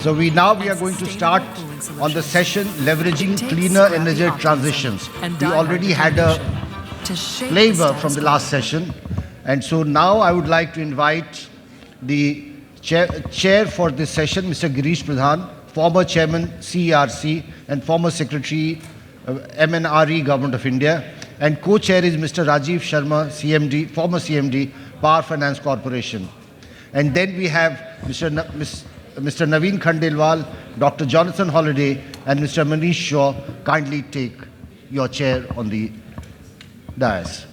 So we are going to start on the session leveraging cleaner energy transitions. We already had a flavor from the last session, and so now I would like to invite the chair for this session, Mr. Girish Pradhan, former chairman CERC and former secretary MNRE Government of India, and co-chair is Mr. Rajiv Sharma, CMD, former CMD, Power Finance Corporation. And then we have Mr. Naveen Khandelwal, Dr. Jonathan Holliday, and Mr. Manish Shaw. Kindly take your chair on the dais.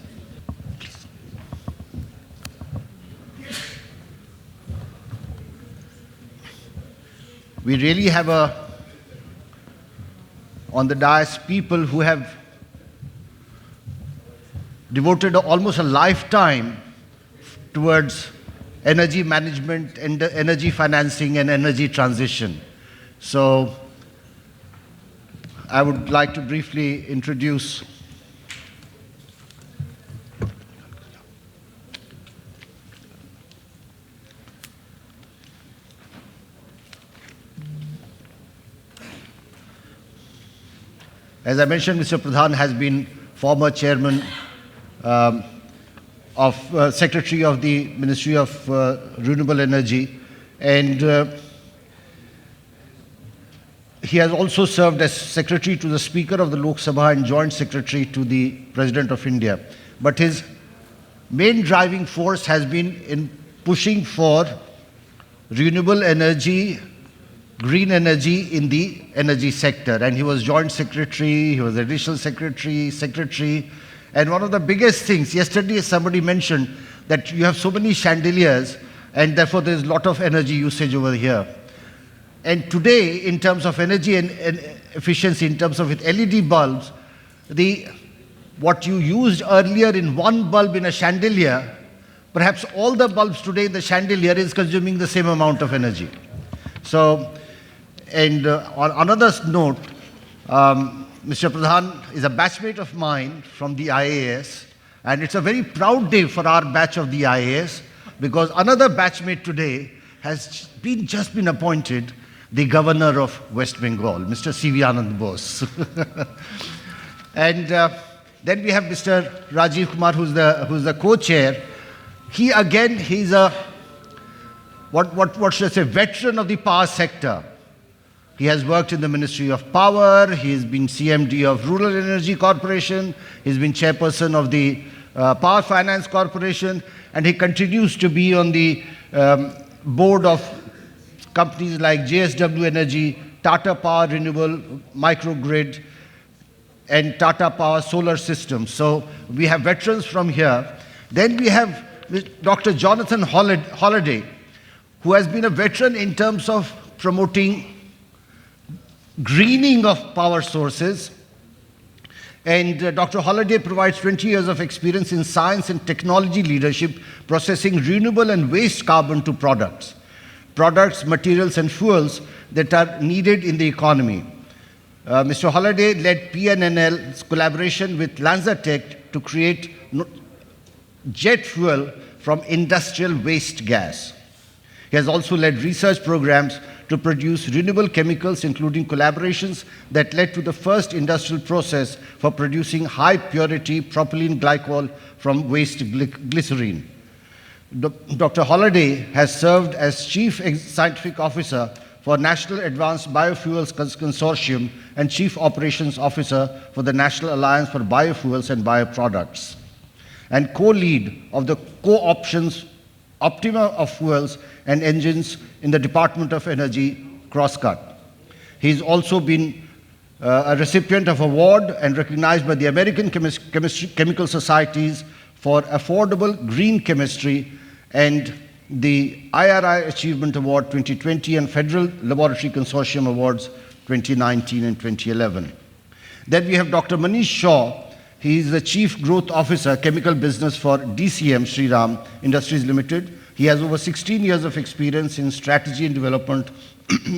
We really have on the dais people who have devoted almost a lifetime towards energy management, and energy financing, and energy transition. So I would like to briefly introduce as I mentioned, Mr. Pradhan has been former chairman Secretary of the Ministry of Renewable Energy, and he has also served as Secretary to the Speaker of the Lok Sabha and Joint Secretary to the President of India. But his main driving force has been in pushing for renewable energy, green energy in the energy sector. And he was Joint Secretary, he was Additional Secretary. And one of the biggest things, yesterday somebody mentioned that you have so many chandeliers and therefore there's a lot of energy usage over here. And today, in terms of energy and efficiency, in terms of with LED bulbs, what you used earlier in one bulb in a chandelier, perhaps all the bulbs today in the chandelier is consuming the same amount of energy. So, and on another note, Mr. Pradhan is a batchmate of mine from the IAS, and it's a very proud day for our batch of the IAS because another batchmate today has just been appointed the governor of West Bengal, Mr. C.V. Anand Bose. And then we have Mr. Rajiv Kumar, who's the co-chair. He's a what should I say, veteran of the power sector. He has worked in the Ministry of Power, he has been CMD of Rural Energy Corporation, he's been chairperson of the Power Finance Corporation, and he continues to be on the board of companies like JSW Energy, Tata Power Renewable, Microgrid, and Tata Power Solar Systems. So we have veterans from here. Then we have Dr. Jonathan Holliday, who has been a veteran in terms of promoting greening of power sources, and Dr. Holliday provides 20 years of experience in science and technology leadership, processing renewable and waste carbon to products, materials and fuels that are needed in the economy. Mr. Holliday led PNNL's collaboration with LanzaTech to create jet fuel from industrial waste gas. He has also led research programs to produce renewable chemicals, including collaborations that led to the first industrial process for producing high-purity propylene glycol from waste glycerine. Dr. Holliday has served as Chief Scientific Officer for National Advanced Biofuels Consortium and Chief Operations Officer for the National Alliance for Biofuels and Bioproducts, and co-lead of the Optima of Fuels and Engines in the Department of Energy, Crosscut. He's also been a recipient of award and recognized by the American Chemical Societies for Affordable Green Chemistry and the IRI Achievement Award 2020 and Federal Laboratory Consortium Awards 2019 and 2011. Then we have Dr. Manish Shaw. He is the Chief Growth Officer, Chemical Business for DCM Shriram Industries Limited. He has over 16 years of experience in strategy and development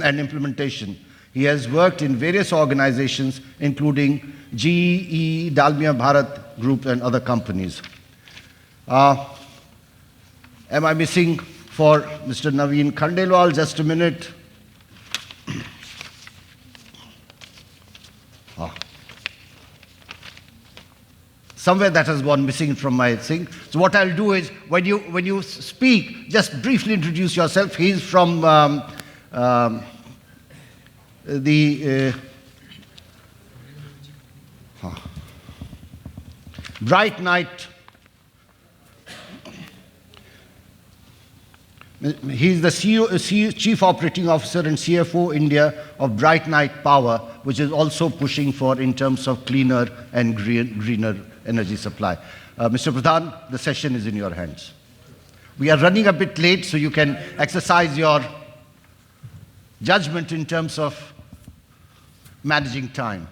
and implementation. He has worked in various organizations, including GE, Dalmia Bharat Group, and other companies. Am I missing for Mr. Naveen Khandelwal? Just a minute. somewhere that has gone missing from my thing. So what I'll do is, when you speak, just briefly introduce yourself. He's from the Bright Night. He's the Chief Operating Officer and CFO India of Bright Night Power, which is also pushing for in terms of cleaner and greener energy supply. Mr. Pradhan, the session is in your hands. We are running a bit late, so you can exercise your judgment in terms of managing time.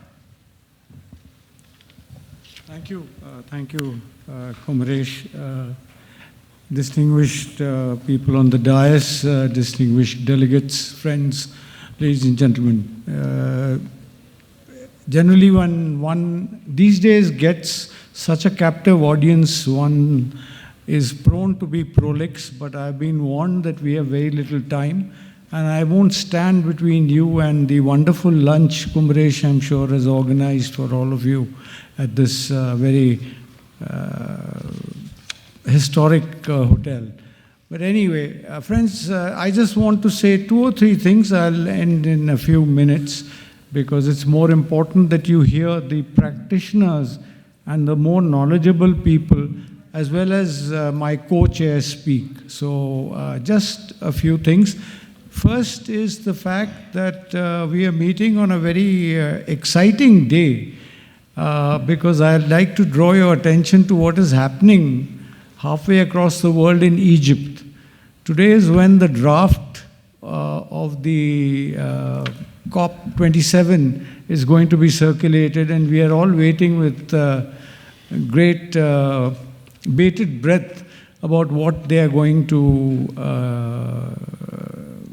Thank you, Kumaresh. Distinguished people on the dais, distinguished delegates, friends, ladies and gentlemen. Generally, when one these days gets such a captive audience, one is prone to be prolix, but I've been warned that we have very little time, and I won't stand between you and the wonderful lunch Kumaresh, I'm sure, has organized for all of you at this very historic hotel. But anyway, friends, I just want to say 2 or 3 things. I'll end in a few minutes because it's more important that you hear the practitioners and the more knowledgeable people as well as my co-chair speak. So just a few things. First is the fact that we are meeting on a very exciting day because I'd like to draw your attention to what is happening halfway across the world in Egypt. Today is when the draft of the COP27 is going to be circulated, and we are all waiting with great bated breath about what they are going to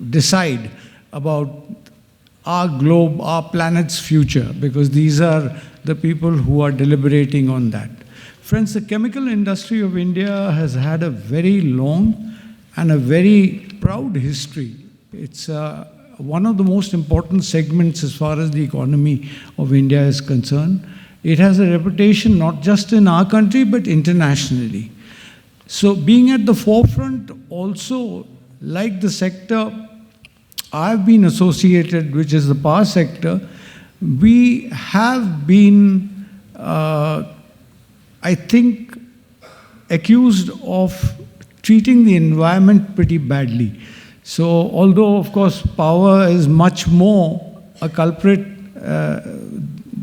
decide about our globe, our planet's future, because these are the people who are deliberating on that. Friends, the chemical industry of India has had a very long and a very proud history. It's one of the most important segments as far as the economy of India is concerned. It has a reputation not just in our country, but internationally. So being at the forefront also, like the sector I've been associated, which is the power sector, we have been I think, accused of treating the environment pretty badly. So although, of course, power is much more a culprit,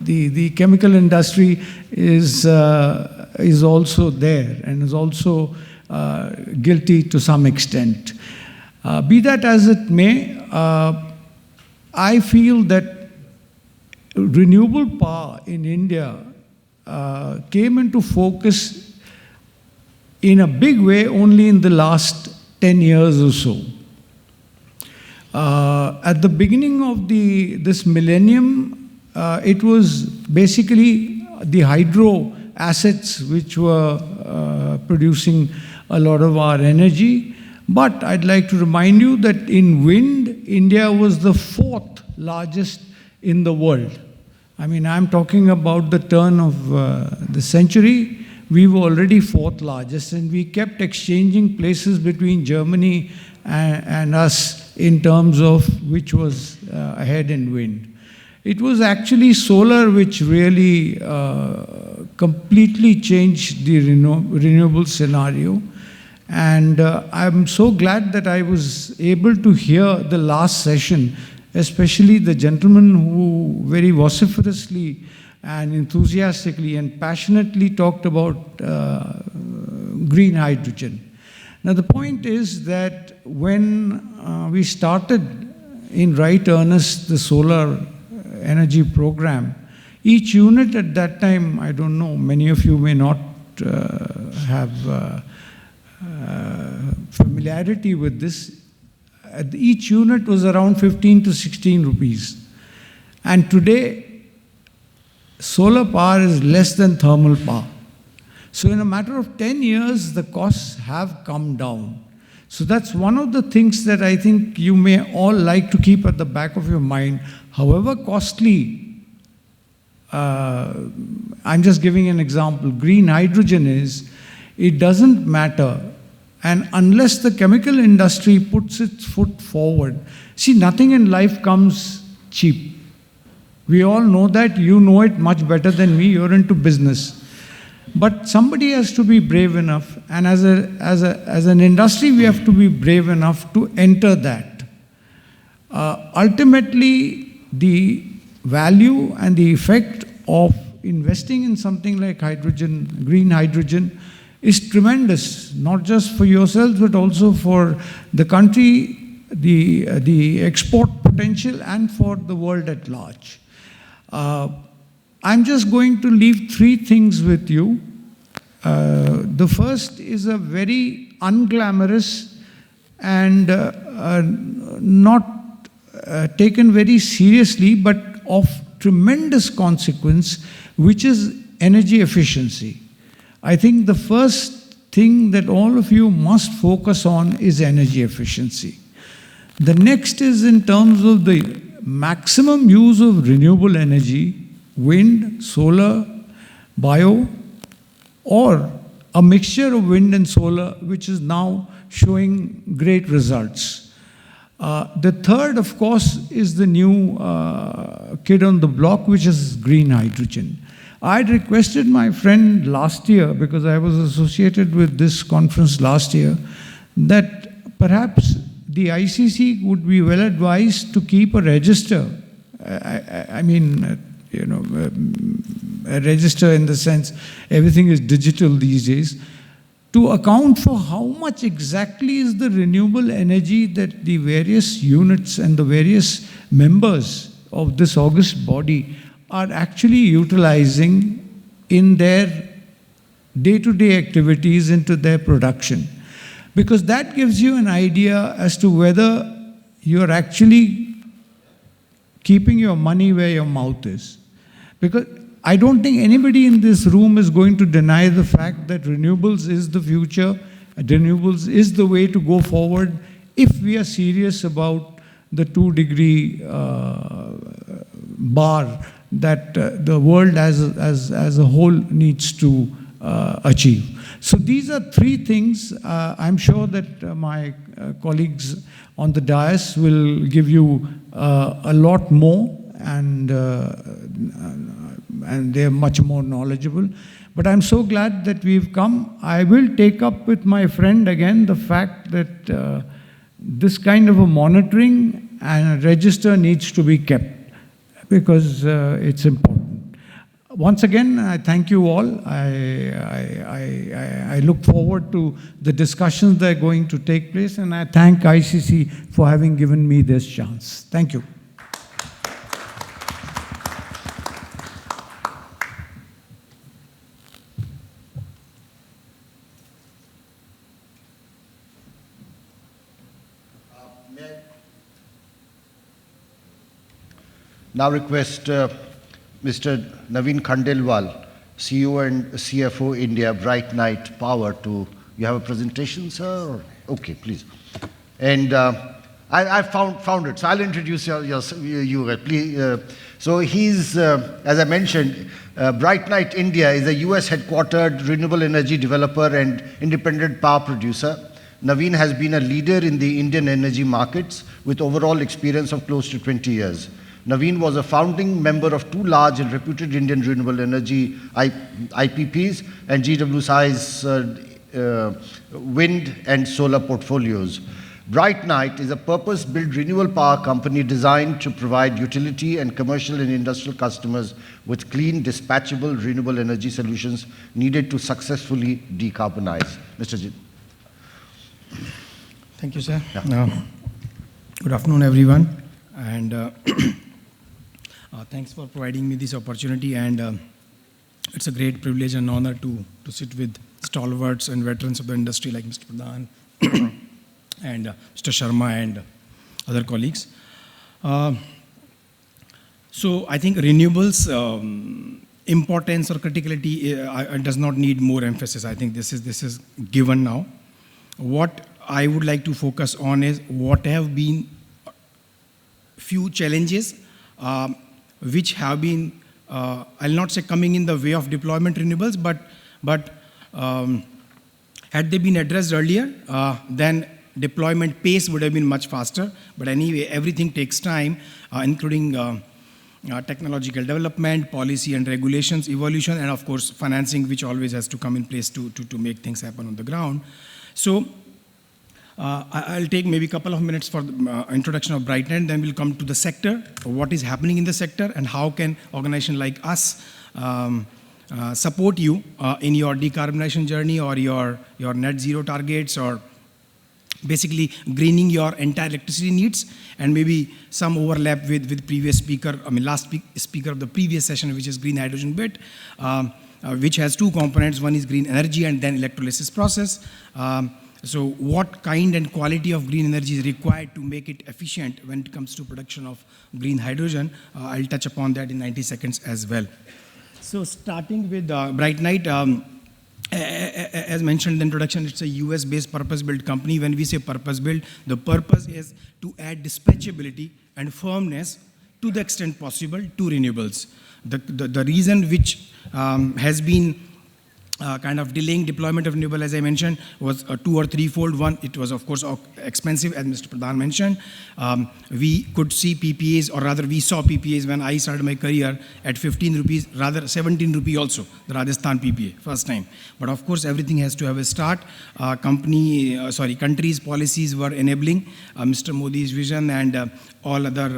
the chemical industry is also there and is also guilty to some extent. Be that as it may, I feel that renewable power in India came into focus in a big way only in the last 10 years or so. At the beginning of this millennium, it was basically the hydro assets which were producing a lot of our energy. But I'd like to remind you that in wind, India was the 4th largest in the world. I mean, I'm talking about the turn of the century. We were already 4th largest, and we kept exchanging places between Germany and us in terms of which was ahead in wind. It was actually solar which really completely changed the renewable scenario. And I'm so glad that I was able to hear the last session, especially the gentleman who very vociferously and enthusiastically and passionately talked about green hydrogen. Now the point is that when we started in right earnest the solar energy program, each unit at that time, I don't know, many of you may not have familiarity with this, each unit was around 15 to 16 rupees. And today, solar power is less than thermal power. So in a matter of 10 years, the costs have come down. So that's one of the things that I think you may all like to keep at the back of your mind. However costly I'm just giving an example. Green hydrogen is, it doesn't matter. And unless the chemical industry puts its foot forward, see, nothing in life comes cheap. We all know that. You know it much better than me. You're into business. But somebody has to be brave enough, and as an industry, we have to be brave enough to enter that. Ultimately, the value and the effect of investing in something like hydrogen, green hydrogen, is tremendous, not just for yourselves, but also for the country, the export potential, and for the world at large. I'm just going to leave three things with you. The first is a very unglamorous and not taken very seriously, but of tremendous consequence, which is energy efficiency. I think the first thing that all of you must focus on is energy efficiency. The next is in terms of the maximum use of renewable energy, wind, solar, bio, or a mixture of wind and solar, which is now showing great results. The third, of course, is the new kid on the block, which is green hydrogen. I'd requested my friend last year, because I was associated with this conference last year, that perhaps the ICC would be well advised to keep a register. I mean, you know, a register in the sense everything is digital these days, to account for how much exactly is the renewable energy that the various units and the various members of this august body are actually utilizing in their day-to-day activities, into their production. Because that gives you an idea as to whether you're actually keeping your money where your mouth is. Because I don't think anybody in this room is going to deny the fact that renewables is the future, renewables is the way to go forward if we are serious about the 2-degree bar that the world as a whole needs to achieve. So these are three things. I'm sure that my colleagues on the dais will give you a lot more, and they're much more knowledgeable. But I'm so glad that we've come. I will take up with my friend again the fact that this kind of a monitoring and a register needs to be kept, because it's important. Once again, I thank you all. I look forward to the discussions that are going to take place, and I thank ICC for having given me this chance. Thank you. Now request Mr. Naveen Khandelwal, CEO and CFO India, Bright Night Power, to, you have a presentation, sir? Okay, please. And I found it, so I'll introduce you please. So he's, as I mentioned, Bright Night India is a US headquartered renewable energy developer and independent power producer. Naveen has been a leader in the Indian energy markets with overall experience of close to 20 years. Naveen was a founding member of two large and reputed Indian renewable energy IPPs and GWSI's wind and solar portfolios. Bright Night is a purpose-built renewable power company designed to provide utility and commercial and industrial customers with clean, dispatchable renewable energy solutions needed to successfully decarbonize. Mr. Jit. Thank you, sir. Yeah. Good afternoon, everyone. And thanks for providing me this opportunity. And it's a great privilege and honor to sit with stalwarts and veterans of the industry like Mr. Pradhan and Mr. Sharma and other colleagues. So I think renewables importance or criticality does not need more emphasis. I think this is given now. What I would like to focus on is what have been few challenges which have been I'll not say coming in the way of deployment renewables, but had they been addressed earlier, then deployment pace would have been much faster. But anyway, everything takes time, including technological development, policy and regulations, evolution, and of course, financing, which always has to come in place to make things happen on the ground. So I'll take maybe a couple of minutes for the introduction of BrightNet, then we'll come to the sector, what is happening in the sector, and how can organizations like us support you in your decarbonization journey or your net zero targets, or basically greening your entire electricity needs, and maybe some overlap with previous speaker, last speaker of the previous session, which is green hydrogen bit, which has two components. One is green energy and then electrolysis process. So what kind and quality of green energy is required to make it efficient when it comes to production of green hydrogen? I'll touch upon that in 90 seconds as well. So starting with BrightNet, as mentioned in the introduction, it's a US-based purpose-built company. When we say purpose-built, the purpose is to add dispatchability and firmness to the extent possible to renewables. The reason which has been kind of delaying deployment of renewable, as I mentioned, was a two or threefold. One, it was of course expensive, as Mr. Pradhan mentioned. We could see PPAs, or rather we saw PPAs when I started my career at 15 rupees, rather 17 rupee also, the Rajasthan PPA, first time. But of course, everything has to have a start. Countries' policies were enabling Mr. Modi's vision, and all other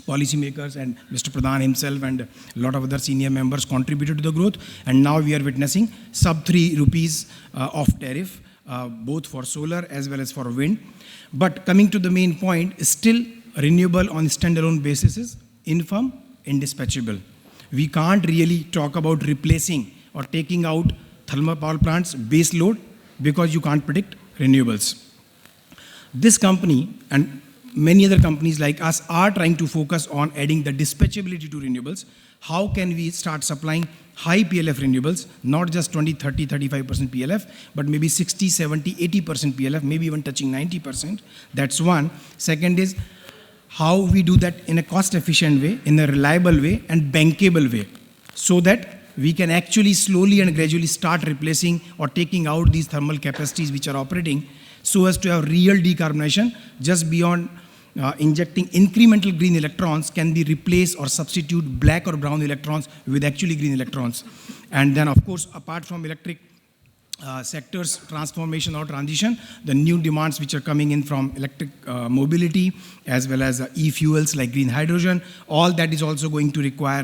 policymakers and Mr. Pradhan himself and a lot of other senior members contributed to the growth. And now we are witnessing sub 3 rupees of tariff, both for solar as well as for wind. But coming to the main point, still renewable on standalone basis is infirm, indispatchable. We can't really talk about replacing or taking out thermal power plants base load because you can't predict renewables. This company and many other companies like us are trying to focus on adding the dispatchability to renewables. How can we start supplying high PLF renewables, not just 20, 30, 35% PLF, but maybe 60, 70, 80% PLF, maybe even touching 90%. That's one. Second is how we do that in a cost-efficient way, in a reliable way, and bankable way, so that we can actually slowly and gradually start replacing or taking out these thermal capacities which are operating, so as to have real decarbonization. Just beyond injecting incremental green electrons can be replaced or substitute black or brown electrons with actually green electrons. And then of course, apart from electric sectors transformation or transition, the new demands which are coming in from electric mobility as well as e-fuels like green hydrogen, all that is also going to require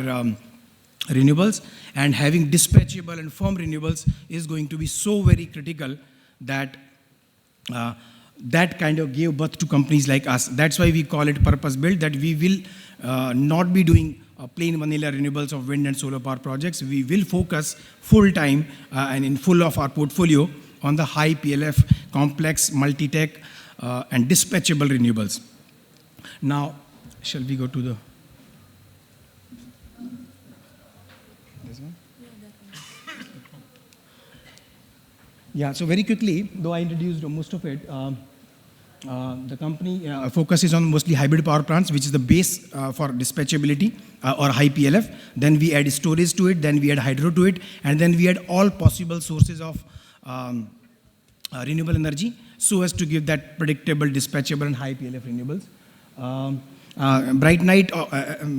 renewables, and having dispatchable and firm renewables is going to be so very critical that that kind of gave birth to companies like us. That's why we call it purpose-built, that we will not be doing plain vanilla renewables of wind and solar power projects. We will focus full-time and in full of our portfolio on the high PLF, complex, multi-tech, and dispatchable renewables. Now, shall we go to the... This one? Yeah, so very quickly, though I introduced most of it, the company focuses on mostly hybrid power plants, which is the base for dispatchability or high PLF. Then we add storage to it, then we add hydro to it, and then we add all possible sources of renewable energy so as to give that predictable, dispatchable, and high PLF renewables. BrightNet,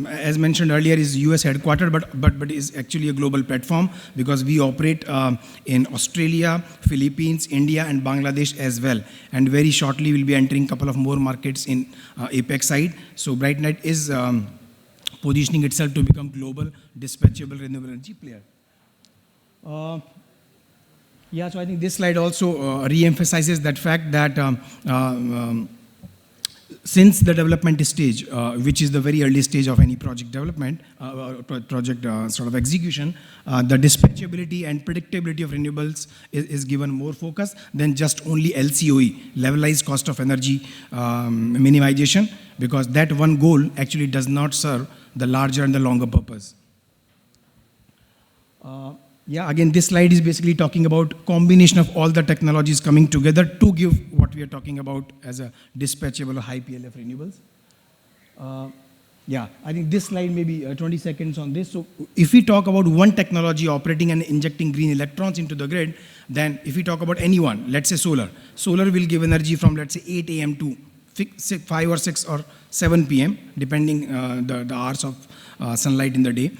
as mentioned earlier, is US headquartered, but is actually a global platform because we operate in Australia, Philippines, India, and Bangladesh as well. And very shortly, we'll be entering a couple of more markets in APEC side. So BrightNet is positioning itself to become global dispatchable renewable energy player. Yeah, so I think this slide also re-emphasizes that fact that since the development stage, which is the very early stage of any project development, project sort of execution, the dispatchability and predictability of renewables is given more focus than just only LCOE, levelized cost of energy minimization, because that one goal actually does not serve the larger and the longer purpose. Yeah, again, this slide is basically talking about combination of all the technologies coming together to give what we are talking about as a dispatchable high PLF renewables. Yeah, I think this slide maybe 20 seconds on this. So if we talk about one technology operating and injecting green electrons into the grid, then if we talk about any one, let's say solar. Solar will give energy from, let's say, 8 a.m. to 5 or 6 or 7 p.m., depending the hours of sunlight in the day.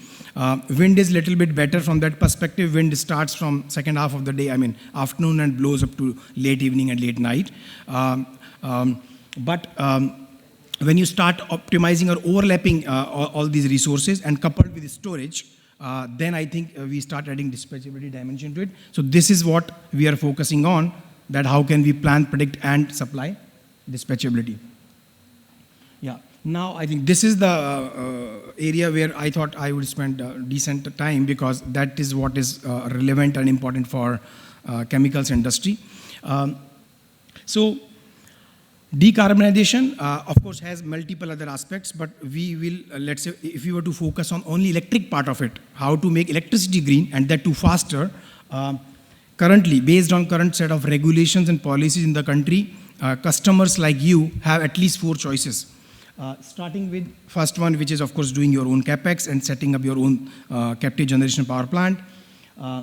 Wind is a little bit better from that perspective. Wind starts from second half of the day, I mean afternoon, and blows up to late evening and late night. When you start optimizing or overlapping all these resources and coupled with storage, then I think we start adding dispatchability dimension to it. So this is what we are focusing on, that how can we plan, predict, and supply dispatchability. Yeah, now I think this is the area where I thought I would spend decent time, because that is what is relevant and important for chemicals industry. So decarbonization, of course, has multiple other aspects, but we will, let's say, if we were to focus on only electric part of it, how to make electricity green, and that too faster. Currently, based on current set of regulations and policies in the country, customers like you have at least 4 choices. Starting with first one, which is, of course, doing your own capex and setting up your own captive generation power plant.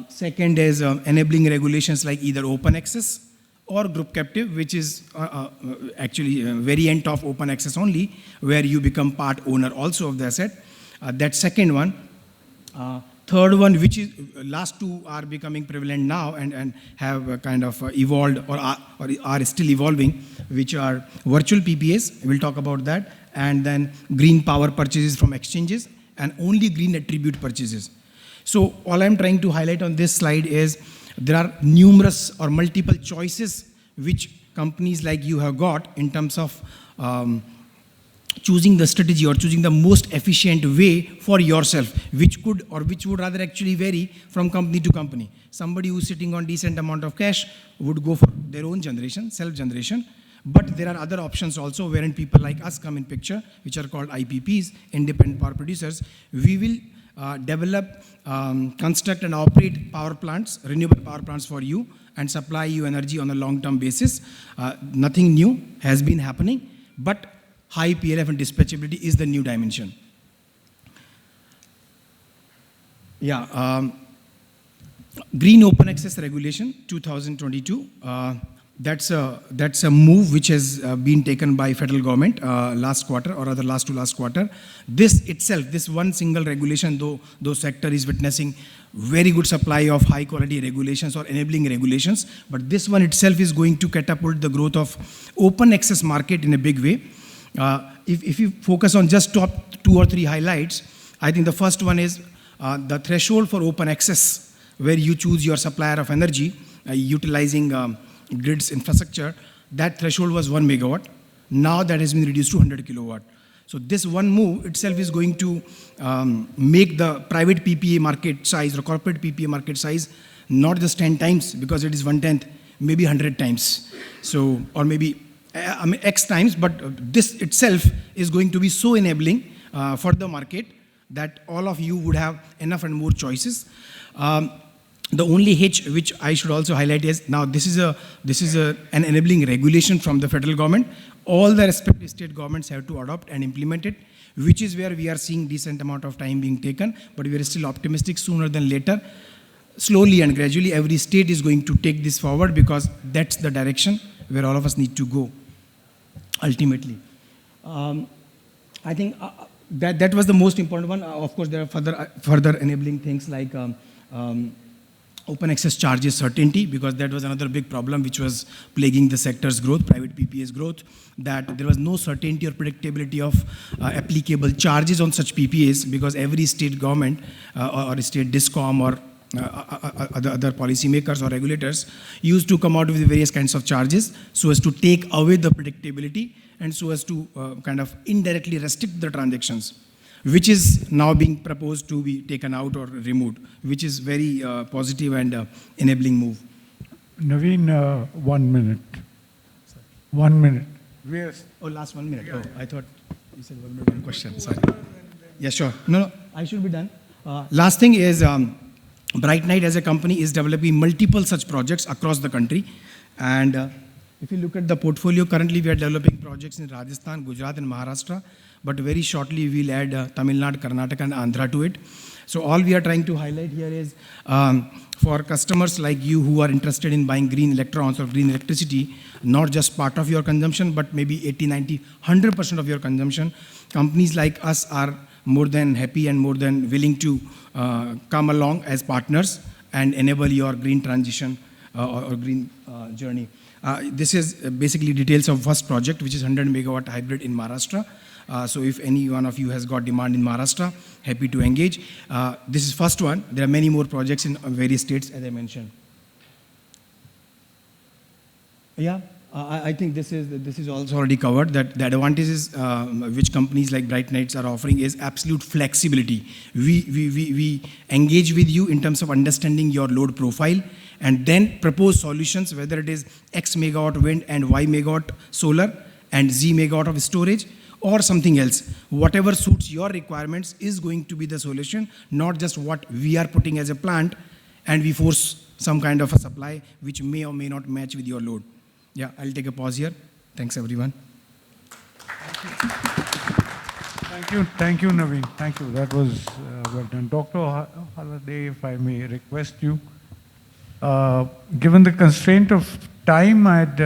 Second is enabling regulations like either open access or group captive, which is actually a variant of open access only, where you become part owner also of the asset. That second one. Third one, which is last two are becoming prevalent now and have kind of evolved or are still evolving, which are virtual PPAs. We'll talk about that. And then green power purchases from exchanges and only green attribute purchases. So all I'm trying to highlight on this slide is there are numerous or multiple choices which companies like you have got in terms of choosing the strategy or choosing the most efficient way for yourself, which could or which would rather actually vary from company to company. Somebody who's sitting on decent amount of cash would go for their own generation, self-generation. But there are other options also wherein people like us come in picture, which are called IPPs, independent power producers. We will develop, construct and operate power plants, renewable power plants for you, and supply you energy on a long-term basis. Nothing new has been happening, but high PLF and dispatchability is the new dimension. Yeah, Green Open Access Regulation 2022. That's a move which has been taken by federal government last quarter, or rather last quarter. This itself, this one single regulation, though sector is witnessing very good supply of high quality regulations or enabling regulations, but this one itself is going to catapult the growth of open access market in a big way. If you focus on just top 2 or 3 highlights, I think the first one is the threshold for open access, where you choose your supplier of energy utilizing grids infrastructure. That threshold was 1 megawatt. Now that has been reduced to 100 kilowatt. So this one move itself is going to make the private PPA market size or corporate PPA market size not just 10 times, because it is 1/10, maybe 100 times. So, or maybe X times, but this itself is going to be so enabling for the market that all of you would have enough and more choices. The only hitch which I should also highlight is, now this is an enabling regulation from the federal government. All the respective state governments have to adopt and implement it, which is where we are seeing decent amount of time being taken, but we are still optimistic sooner than later. Slowly and gradually, every state is going to take this forward, because that's the direction where all of us need to go, ultimately. I think that was the most important one. Of course, there are further enabling things like open access charges certainty, because that was another big problem which was plaguing the sector's growth, private PPA's growth, that there was no certainty or predictability of applicable charges on such PPAs, because every state government or state DISCOM or other policymakers or regulators used to come out with various kinds of charges so as to take away the predictability and so as to kind of indirectly restrict the transactions, which is now being proposed to be taken out or removed, which is very positive and enabling move. Naveen, 1 minute. 1 minute. Yes. Oh, last 1 minute. Oh, I thought you said 1 minute, 1 question. Sorry. Yeah, sure. No, I should be done. Last thing is, Bright Night as a company is developing multiple such projects across the country, and If you look at the portfolio, currently we are developing projects in Rajasthan, Gujarat, and Maharashtra, but very shortly we'll add Tamil Nadu, Karnataka, and Andhra to it. So all we are trying to highlight here is for customers like you who are interested in buying green electrons or green electricity, not just part of your consumption, but maybe 80, 90, 100% of your consumption, companies like us are more than happy and more than willing to come along as partners and enable your green transition or green journey. This is basically details of first project, which is 100 megawatt hybrid in Maharashtra. So if any one of you has got demand in Maharashtra, happy to engage. This is first one. There are many more projects in various states, as I mentioned. Yeah, I think this is also already covered, that the advantages which companies like Bright Nights are offering is absolute flexibility. We engage with you in terms of understanding your load profile and then propose solutions, whether it is X megawatt wind and Y megawatt solar and Z megawatt of storage or something else. Whatever suits your requirements is going to be the solution, not just what we are putting as a plant and we force some kind of a supply which may or may not match with your load. Yeah, I'll take a pause here. Thanks, everyone. Thank you, Naveen. Thank you. That was well done. Dr. Holliday, if I may request you, given the constraint of time, I'd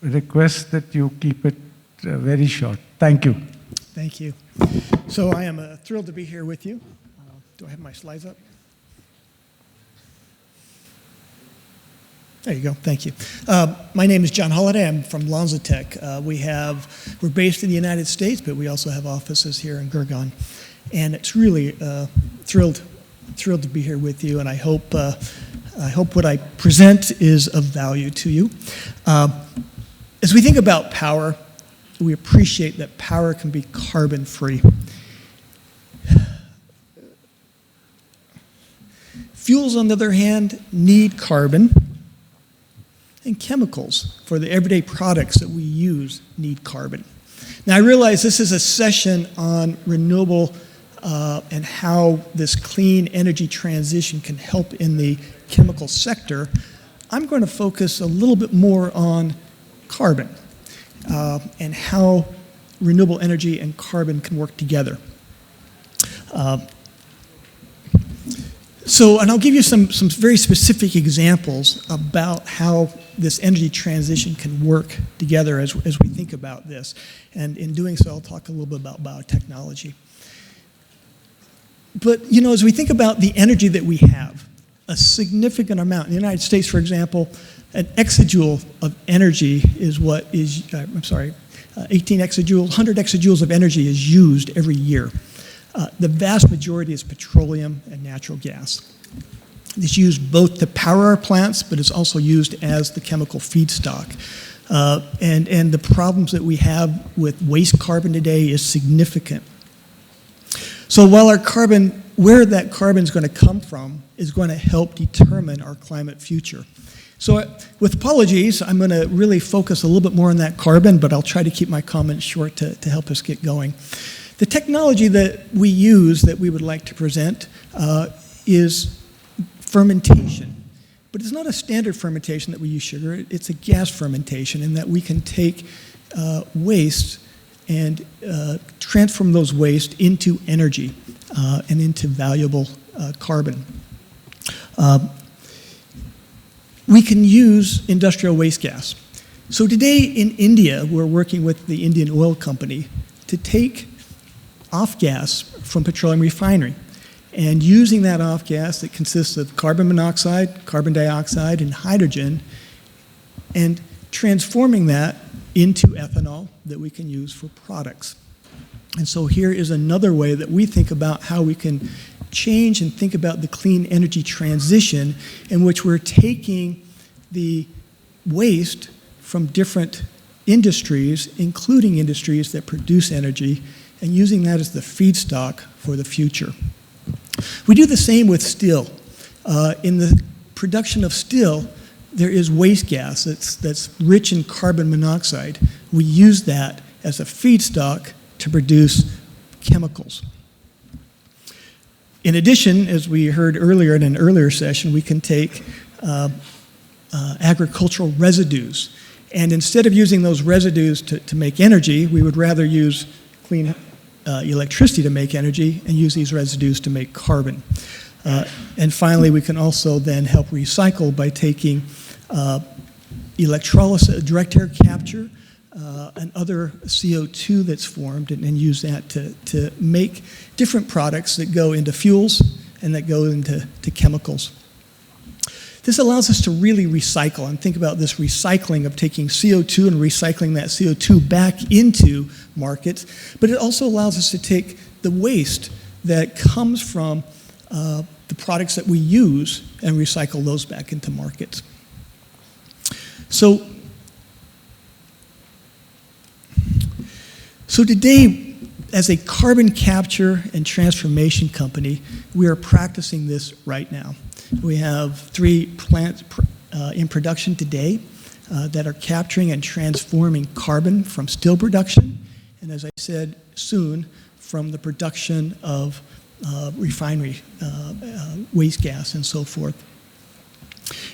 request that you keep it very short. Thank you. Thank you. So I am thrilled to be here with you. Do I have my slides up? There you go. Thank you. My name is John Holliday. I'm from LanzaTech. We're based in the United States, but we also have offices here in Gurgaon. And it's really thrilled to be here with you. And I hope what I present is of value to you. As we think about power, we appreciate that power can be carbon-free. Fuels, on the other hand, need carbon. And chemicals for the everyday products that we use need carbon. Now, I realize this is a session on renewable and how this clean energy transition can help in the chemical sector. I'm going to focus a little bit more on carbon and how renewable energy and carbon can work together. And I'll give you some very specific examples about how this energy transition can work together as we think about this. And in doing so, I'll talk a little bit about biotechnology. But, as we think about the energy that we have, a significant amount. In the United States, for example, an exajoule of energy is 18 exajoules, 100 exajoules of energy is used every year. The vast majority is petroleum and natural gas. It's used both to power our plants, but it's also used as the chemical feedstock. And the problems that we have with waste carbon today is significant. So while where that carbon is going to come from is going to help determine our climate future. So with apologies, I'm going to really focus a little bit more on that carbon, but I'll try to keep my comments short to help us get going. The technology that we use that we would like to present is fermentation. But it's not a standard fermentation that we use sugar. It's a gas fermentation in that we can take waste and transform those waste into energy and into valuable carbon. We can use industrial waste gas. So today in India, we're working with the Indian Oil Company to take off gas from petroleum refinery and using that off gas that consists of carbon monoxide, carbon dioxide, and hydrogen, and transforming that into ethanol that we can use for products. And so here is another way that we think about how we can change and think about the clean energy transition in which we're taking the waste from different industries, including industries that produce energy, and using that as the feedstock for the future. We do the same with steel. In the production of steel, there is waste gas that's rich in carbon monoxide. We use that as a feedstock to produce chemicals. In addition, as we heard earlier in an earlier session, we can take agricultural residues. And instead of using those residues to make energy, we would rather use clean electricity to make energy and use these residues to make carbon. And finally, we can also then help recycle by taking electrolysis, direct air capture, and other CO2 that's formed and use that to make different products that go into fuels and that go into chemicals. This allows us to really recycle and think about this recycling of taking CO2 and recycling that CO2 back into markets, but it also allows us to take the waste that comes from the products that we use and recycle those back into markets. So today, as a carbon capture and transformation company, we are practicing this right now. We have 3 plants in production today that are capturing and transforming carbon from steel production, and as I said, soon from the production of refinery waste gas and so forth.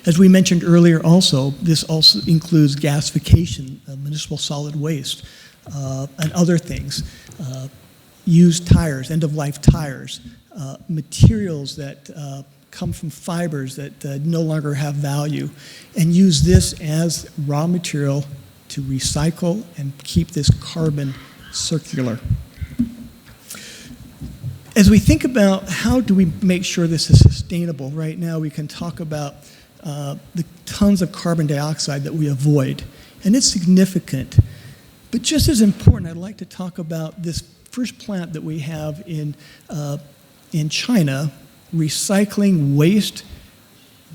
As we mentioned earlier also, this also includes gasification of municipal solid waste and other things. Used tires, end-of-life tires, materials that come from fibers that no longer have value, and use this as raw material to recycle and keep this carbon circular. As we think about how do we make sure this is sustainable, right now we can talk about the tons of carbon dioxide that we avoid, and it's significant. But just as important, I'd like to talk about this first plant that we have in China, recycling waste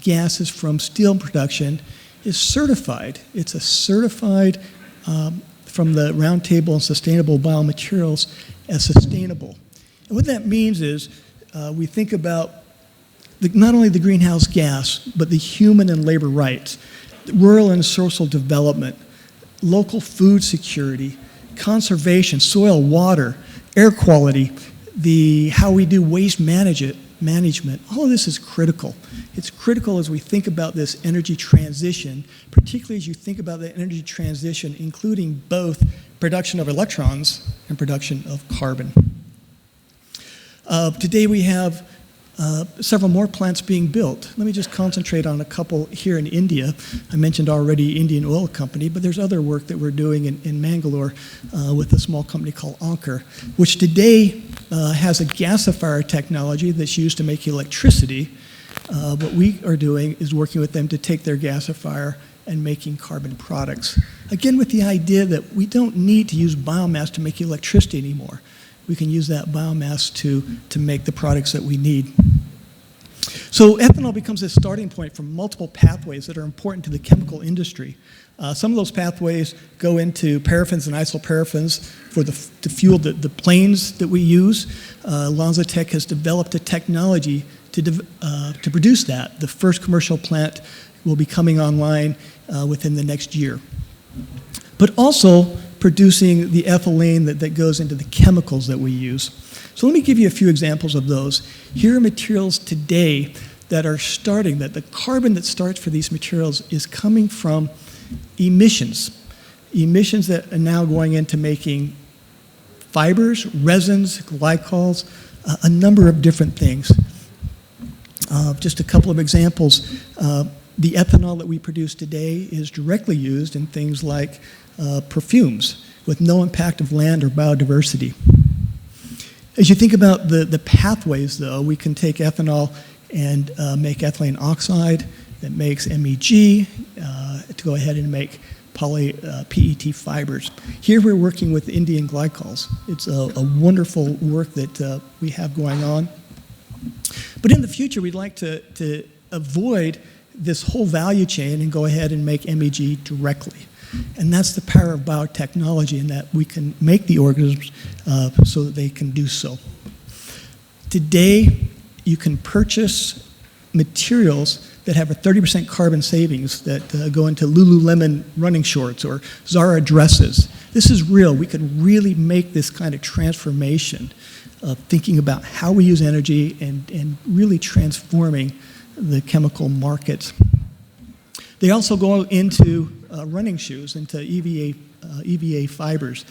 gases from steel production, is certified. It's a certified from the Roundtable on Sustainable Biomaterials as sustainable. And what that means is we think about not only the greenhouse gas, but the human and labor rights, rural and social development, local food security, conservation, soil, water, air quality, how we do waste management, all of this is critical. It's critical as we think about this energy transition, particularly as you think about the energy transition, including both production of electrons and production of carbon. Today we have several more plants being built. Let me just concentrate on a couple here in India. I mentioned already Indian Oil Company, but there's other work that we're doing in Mangalore with a small company called Anchor, which today has a gasifier technology that's used to make electricity. What we are doing is working with them to take their gasifier and making carbon products. Again, with the idea that we don't need to use biomass to make electricity anymore. We can use that biomass to make the products that we need. So ethanol becomes a starting point for multiple pathways that are important to the chemical industry. Some of those pathways go into paraffins and isoparaffins to fuel the planes that we use. LanzaTech has developed a technology to produce that. The first commercial plant will be coming online within the next year. But also producing the ethylene that goes into the chemicals that we use. So let me give you a few examples of those. Here are materials today that are starting, that the carbon that starts for these materials is coming from emissions. Emissions that are now going into making fibers, resins, glycols, a number of different things. Just a couple of examples. The ethanol that we produce today is directly used in things like perfumes with no impact of land or biodiversity. As you think about the pathways, though, we can take ethanol and make ethylene oxide that makes MEG to go ahead and make PET fibers. Here we're working with Indian glycols. It's a wonderful work that we have going on. But in the future, we'd like to avoid this whole value chain and go ahead and make MEG directly. And that's the power of biotechnology, in that we can make the organisms so that they can do so. Today, you can purchase materials that have a 30% carbon savings that go into Lululemon running shorts or Zara dresses. This is real. We can really make this kind of transformation of thinking about how we use energy and really transforming the chemical markets. They also go into running shoes, into EVA fibers.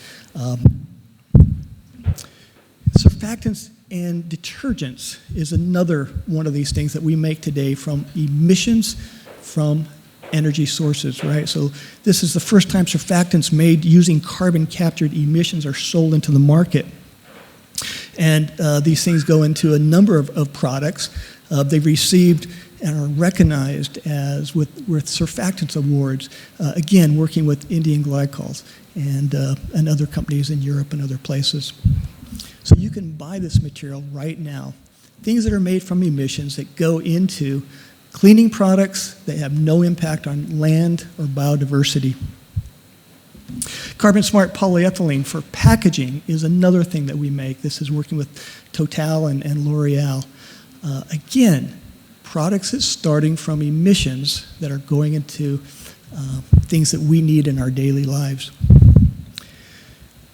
Surfactants and detergents is another one of these things that we make today from emissions from energy sources, right? So this is the first time surfactants made using carbon-captured emissions are sold into the market. And these things go into a number of products. They've received and are recognized as with surfactants awards, again, working with Indian glycols and other companies in Europe and other places. So you can buy this material right now. Things that are made from emissions that go into cleaning products that have no impact on land or biodiversity. Carbon smart polyethylene for packaging is another thing that we make. This is working with Total and L'Oreal. Again, products that's starting from emissions that are going into things that we need in our daily lives.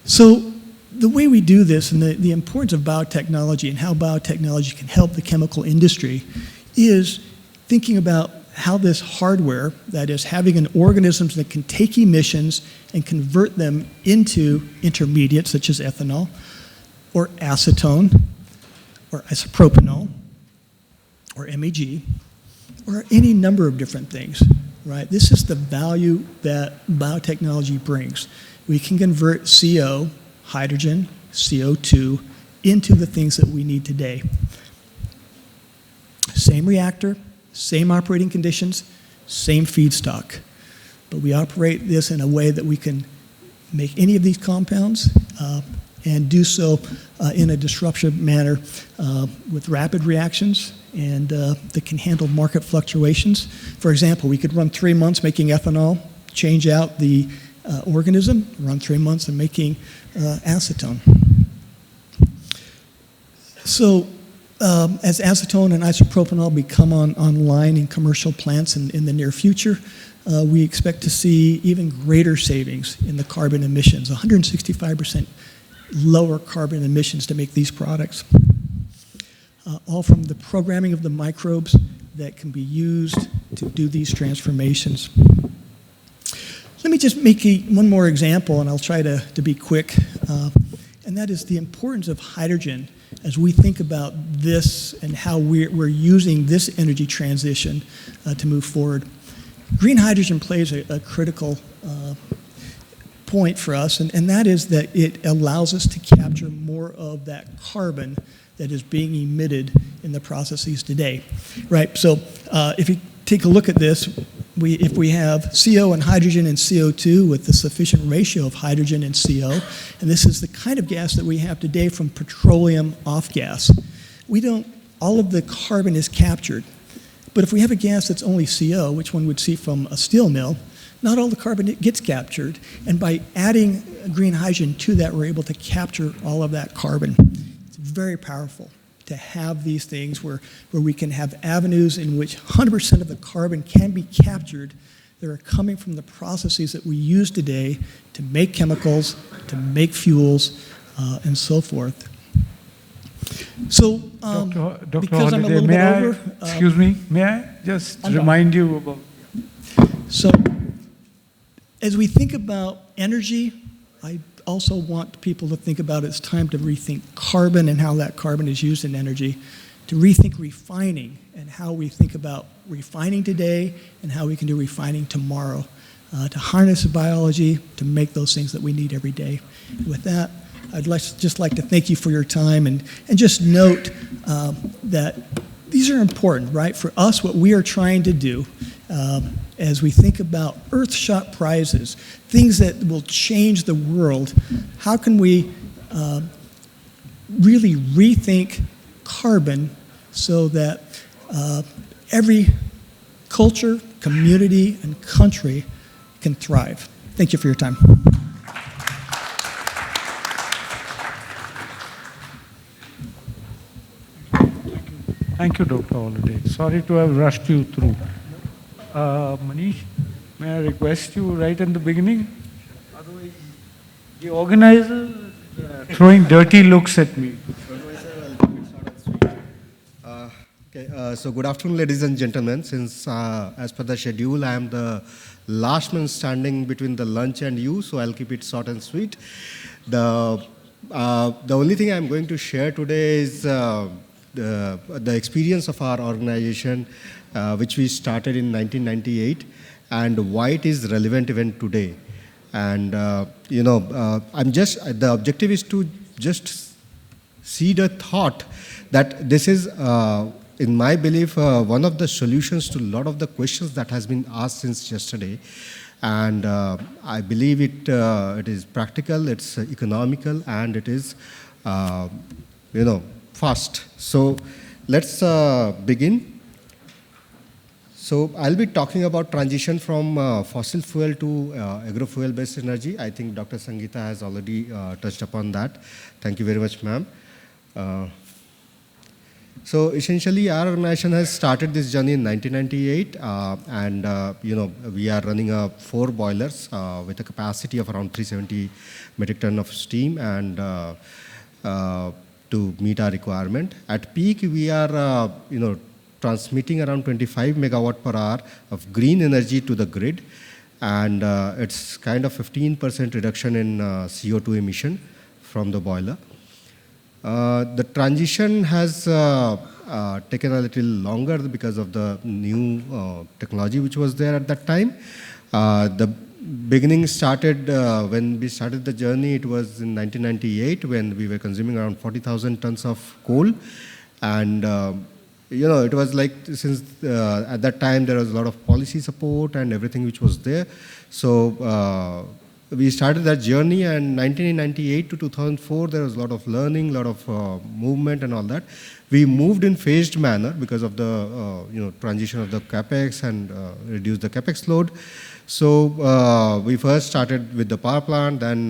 So the way we do this and the importance of biotechnology and how biotechnology can help the chemical industry is thinking about how this hardware, that is having an organisms that can take emissions and convert them into intermediates such as ethanol or acetone or isopropanol or MEG or any number of different things, right? This is the value that biotechnology brings. We can convert CO, hydrogen, CO2 into the things that we need today. Same reactor, same operating conditions, same feedstock. But we operate this in a way that we can make any of these compounds and do so in a disruptive manner with rapid reactions and that can handle market fluctuations. For example, we could run 3 months making ethanol, change out the organism, run 3 months and making acetone. So as acetone and isopropanol become online in commercial plants in the near future, we expect to see even greater savings in the carbon emissions, 165% lower carbon emissions to make these products. All from the programming of the microbes that can be used to do these transformations. Let me just make one more example, and I'll try to be quick, and that is the importance of hydrogen as we think about this and how we're using this energy transition to move forward. Green hydrogen plays a critical point for us, and that is that it allows us to capture more of that carbon that is being emitted in the processes today, right? So if you take a look at this, if we have CO and hydrogen and CO2 with the sufficient ratio of hydrogen and CO, and this is the kind of gas that we have today from petroleum off gas, all of the carbon is captured. But if we have a gas that's only CO, which one would see from a steel mill, not all the carbon gets captured. And by adding green hydrogen to that, we're able to capture all of that carbon. It's very powerful to have these things where we can have avenues in which 100% of the carbon can be captured that are coming from the processes that we use today to make chemicals, to make fuels, and so forth. So, Dr. because I'm a Holiday, little bit over... excuse me, may I just remind you about... So, as we think about energy, I also want people to think about it's time to rethink carbon and how that carbon is used in energy, to rethink refining and how we think about refining today and how we can do refining tomorrow, to harness biology to make those things that we need every day. And with that, I'd just like to thank you for your time and just note that these are important, right? For us, what we are trying to do as we think about Earthshot prizes, things that will change the world, how can we really rethink carbon so that every culture, community, and country can thrive? Thank you for your time. Thank you, Dr. Holiday. Sorry to have rushed you through. Manish, may I request you right in the beginning? Otherwise, the organizer is throwing dirty looks at me. So good afternoon, ladies and gentlemen. Since as per the schedule, I am the last man standing between the lunch and you, so I'll keep it short and sweet. The only thing I'm going to share today is the experience of our organization, which we started in 1998, and why it is relevant even today. And the objective is to just see the thought that this is, in my belief, one of the solutions to a lot of the questions that has been asked since yesterday. And I believe it is practical, it's economical, and it is, fast. So let's begin. So I'll be talking about transition from fossil fuel to agro-fuel-based energy. I think Dr. Sangeeta has already touched upon that. Thank you very much, ma'am. So essentially, our organization has started this journey in 1998, we are running 4 boilers with a capacity of around 370 metric ton of steam, and to meet our requirement. At peak, we are, transmitting around 25 megawatt per hour of green energy to the grid, and it's kind of 15% reduction in CO2 emission from the boiler. The transition has taken a little longer because of the new technology which was there at that time. The beginning started when we started the journey. It was in 1998 when we were consuming around 40,000 tons of coal, and it was like, since at that time there was a lot of policy support and everything which was there. So we started that journey, and 1998 to 2004 there was a lot of learning, a lot of movement and all that. We moved in phased manner because of the transition of the capex and reduce the capex load. So we first started with the power plant, then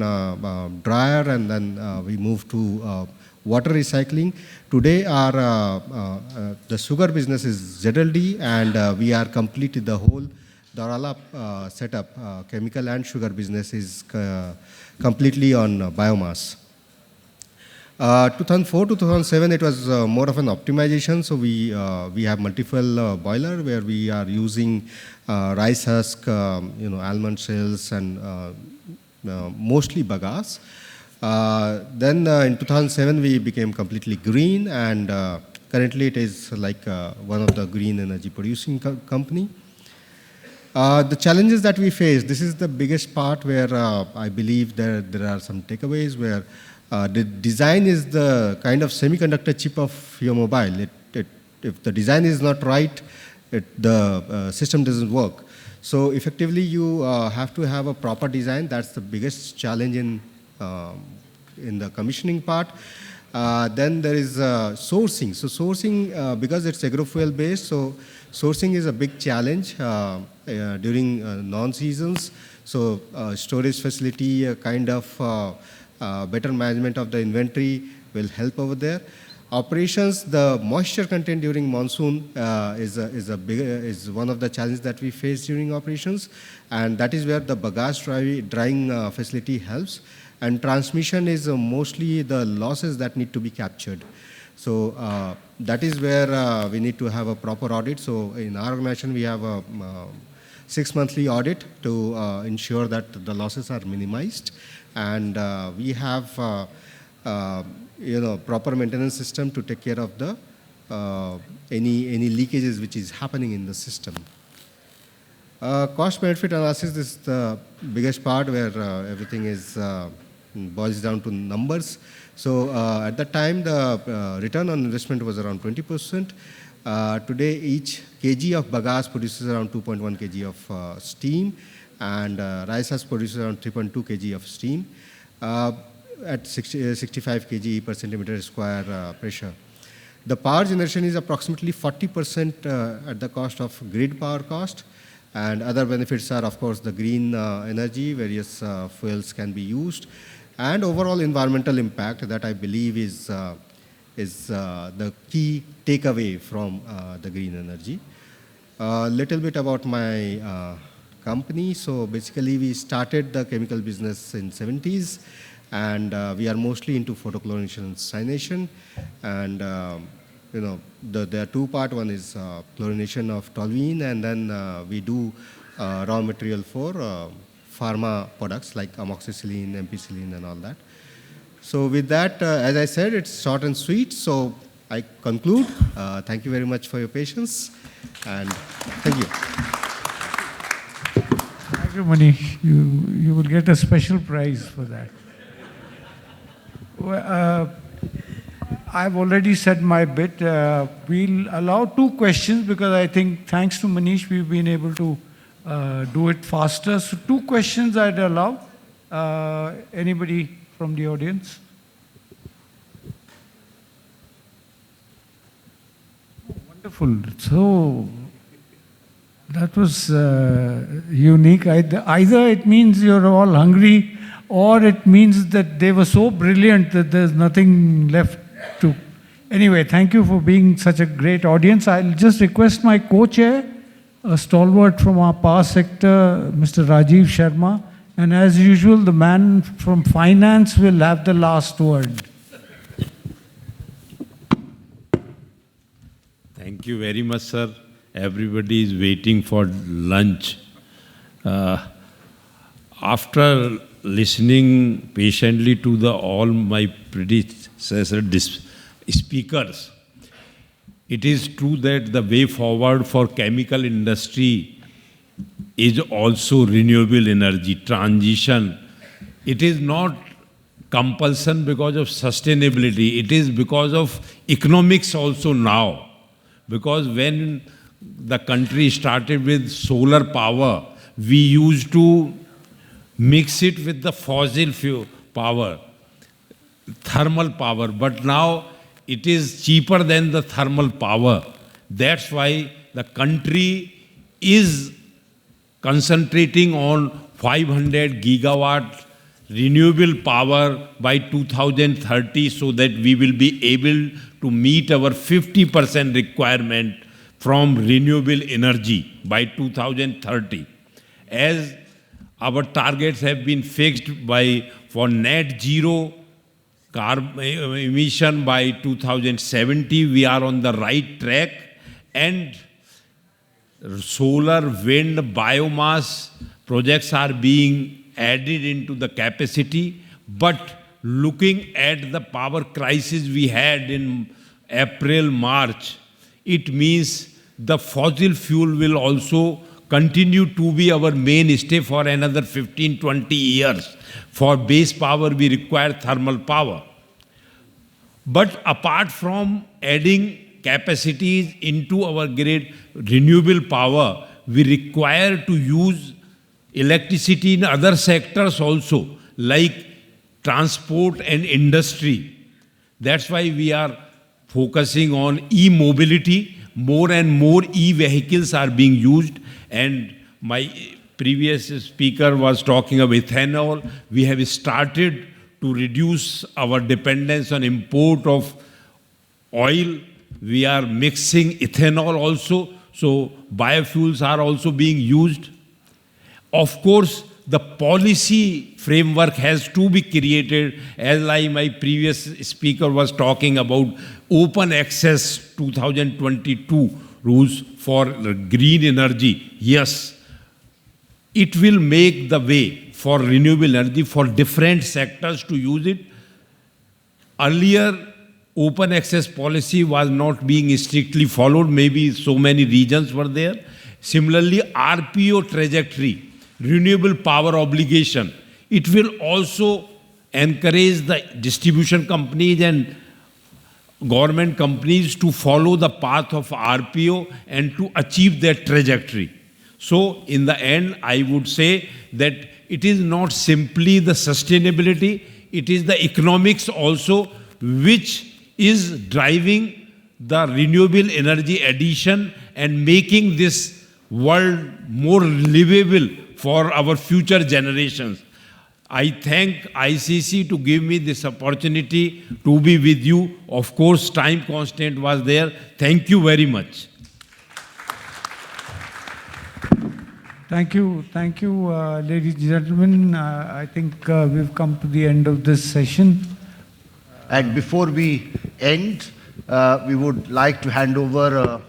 dryer, and then we moved to water recycling. Today our the sugar business is ZLD, and we are completed the whole Dorala setup. Chemical and sugar business is completely on biomass. 2004 to 2007, it was more of an optimization. So we have multiple boiler where we are using rice husk, almond shells, and mostly bagasse. Then in 2007, we became completely green, and currently it is like one of the green energy producing company. The challenges that we face, this is the biggest part where I believe there are some takeaways, where the design is the kind of semiconductor chip of your mobile. If the design is not right, the system doesn't work. So effectively, you have to have a proper design. That's the biggest challenge in the commissioning part. Then there is sourcing. So sourcing, because it's agro-fuel based, so sourcing is a big challenge during non-seasons. So storage facility, kind of better management of the inventory will help over there. Operations, the moisture content during monsoon is one of the challenges that we face during operations, and that is where the bagasse drying facility helps. And transmission is mostly the losses that need to be captured. So that is where we need to have a proper audit. So in our organization, we have a 6-monthly audit to ensure that the losses are minimized, and we have proper maintenance system to take care of the any leakages which is happening in the system. Cost benefit analysis is the biggest part, where everything is boils down to numbers. So at that time, the return on investment was around 20%. Today, each kg of bagasse produces around 2.1 kg of steam, and rice husk produces around 3.2 kg of steam at 65 kg per centimeter square pressure. The power generation is approximately 40% at the cost of grid power cost, and other benefits are, of course, the green energy, various fuels can be used, and overall environmental impact that I believe is the key takeaway from the green energy. A little bit about my company. So basically, we started the chemical business in 70s, and we are mostly into photochlorination and cyanation. And there are two parts. One is chlorination of toluene, and then we do raw material for pharma products like amoxicillin, ampicillin, and all that. So with that, as I said, it's short and sweet. So I conclude. Thank you very much for your patience, and thank you. Thank you, Manish. You will get a special prize for that. Well, I've already said my bit. We'll allow 2 questions because I think thanks to Manish, we've been able to do it faster. So 2 questions I'd allow. Anybody from the audience? Oh, wonderful. So that was unique. Either it means you're all hungry, or it means that they were so brilliant that there's nothing left to. Anyway, thank you for being such a great audience. I'll just request my co-chair, a stalwart from our power sector, Mr. Rajiv Sharma. And as usual, the man from finance will have the last word. Thank you very much, sir. Everybody is waiting for lunch. After listening patiently to all my predecessor speakers, it is true that the way forward for chemical industry is also renewable energy transition. It is not compulsion because of sustainability. It is because of economics also now. Because when the country started with solar power, we used to mix it with the fossil fuel power, thermal power, but now it is cheaper than the thermal power. That's why the country is concentrating on 500 gigawatt renewable power by 2030 so that we will be able to meet our 50% requirement from renewable energy by 2030. As our targets have been fixed for net zero carbon emission by 2070, we are on the right track, and solar, wind, biomass projects are being added into the capacity. But looking at the power crisis we had in April, March, it means the fossil fuel will also continue to be our mainstay for another 15-20 years. For base power, we require thermal power. But apart from adding capacities into our grid, renewable power, we require to use electricity in other sectors also, like transport and industry. That's why we are focusing on e-mobility. More and more e-vehicles are being used, and my previous speaker was talking of ethanol. We have started to reduce our dependence on import of oil. We are mixing ethanol also, so biofuels are also being used. Of course, the policy framework has to be created, as like my previous speaker was talking about open access 2022 rules for green energy. Yes, it will make the way for renewable energy for different sectors to use it. Earlier, open access policy was not being strictly followed. Maybe so many regions were there. Similarly, RPO trajectory, renewable power obligation, it will also encourage the distribution companies and government companies to follow the path of RPO and to achieve their trajectory. So in the end, I would say that it is not simply the sustainability, it is the economics also which is driving the renewable energy addition and making this world more livable for our future generations. I thank ICC to give me this opportunity to be with you. Of course, time constraint was there. Thank you very much. Thank you, ladies and gentlemen. I think we've come to the end of this session. And before we end, we would like to hand over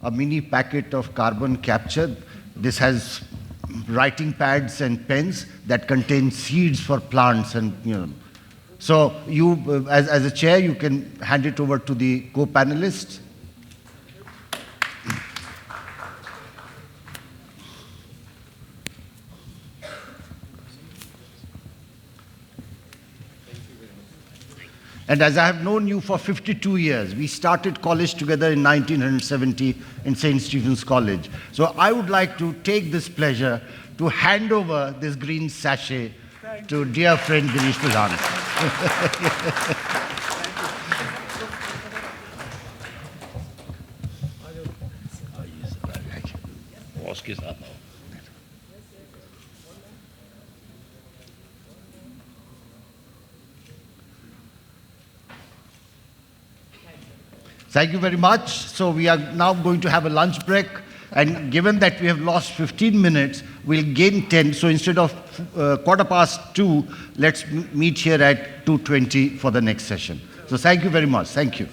a mini packet of carbon capture. This has writing pads and pens that contain seeds for plants, and So you, as a chair, you can hand it over to the co-panelists. And as I have known you for 52 years, we started college together in 1970 in St. Stephen's College. So I would like to take this pleasure to hand over this green sachet to dear friend Girish Pradhan. Thank you very much. So we are now going to have a lunch break. And given that we have lost 15 minutes, we'll gain 10. So instead of 2:15, let's meet here at 2:20 for the next session. So thank you very much. Thank you.